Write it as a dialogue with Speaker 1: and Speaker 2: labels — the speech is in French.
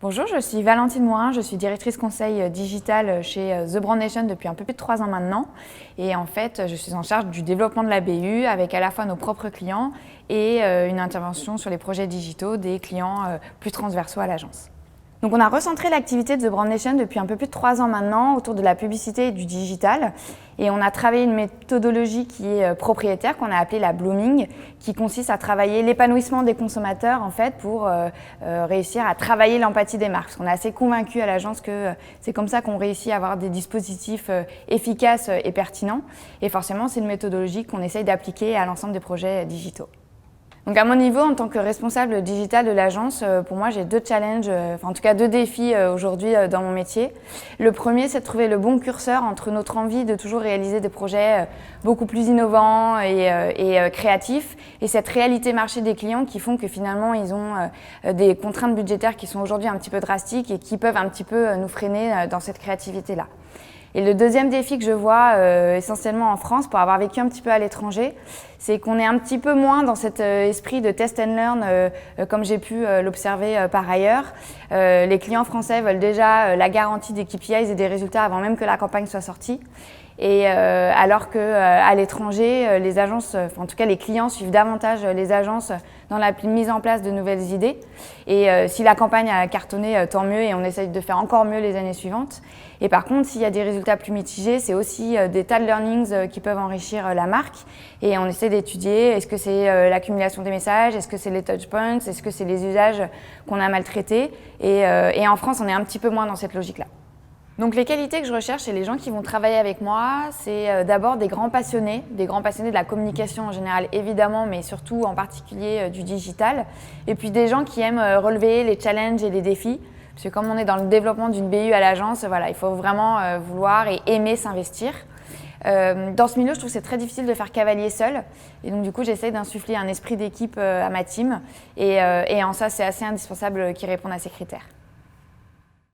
Speaker 1: Bonjour, je suis Valentine Morin, je suis directrice conseil digital chez The Brand Nation depuis un peu plus de 3 ans maintenant. Et en fait, je suis en charge du développement de la BU avec à la fois nos propres clients et une intervention sur les projets digitaux des clients plus transversaux à l'agence. Donc on a recentré l'activité de The Brand Nation depuis un peu plus de 3 ans maintenant autour de la publicité et du digital. Et on a travaillé une méthodologie qui est propriétaire, qu'on a appelée la blooming, qui consiste à travailler l'épanouissement des consommateurs en fait, pour réussir à travailler l'empathie des marques. Parce qu'on est assez convaincus à l'agence que c'est comme ça qu'on réussit à avoir des dispositifs efficaces et pertinents. Et forcément, c'est une méthodologie qu'on essaye d'appliquer à l'ensemble des projets digitaux. Donc à mon niveau, en tant que responsable digital de l'agence, pour moi j'ai 2 challenges, en tout cas 2 défis aujourd'hui dans mon métier. Le premier, c'est de trouver le bon curseur entre notre envie de toujours réaliser des projets beaucoup plus innovants et créatifs et cette réalité marché des clients qui font que finalement ils ont des contraintes budgétaires qui sont aujourd'hui un petit peu drastiques et qui peuvent un petit peu nous freiner dans cette créativité-là. Et le deuxième défi que je vois essentiellement en France, pour avoir vécu un petit peu à l'étranger, c'est qu'on est un petit peu moins dans cet esprit de test and learn comme j'ai pu l'observer par ailleurs. Les clients français veulent déjà la garantie des KPIs et des résultats avant même que la campagne soit sortie. Et alors qu'à l'étranger, les agences, en tout cas les clients suivent davantage les agences dans la mise en place de nouvelles idées. Et si la campagne a cartonné, tant mieux et on essaye de faire encore mieux les années suivantes. Et par contre, s'il y a des résultats plus mitigés, c'est aussi des tas de learnings qui peuvent enrichir la marque. Et on essaie d'étudier, est-ce que c'est l'accumulation des messages, est-ce que c'est les touchpoints, est-ce que c'est les usages qu'on a maltraités. Et en France, on est un petit peu moins dans cette logique-là. Donc les qualités que je recherche chez les gens qui vont travailler avec moi, c'est d'abord des grands passionnés de la communication en général évidemment, mais surtout en particulier du digital. Et puis des gens qui aiment relever les challenges et les défis. Parce que comme on est dans le développement d'une BU à l'agence, voilà, il faut vraiment vouloir et aimer s'investir. Dans ce milieu, je trouve que c'est très difficile de faire cavalier seul. Et donc du coup, j'essaie d'insuffler un esprit d'équipe à ma team. Et en ça, c'est assez indispensable qu'ils répondent à ces critères.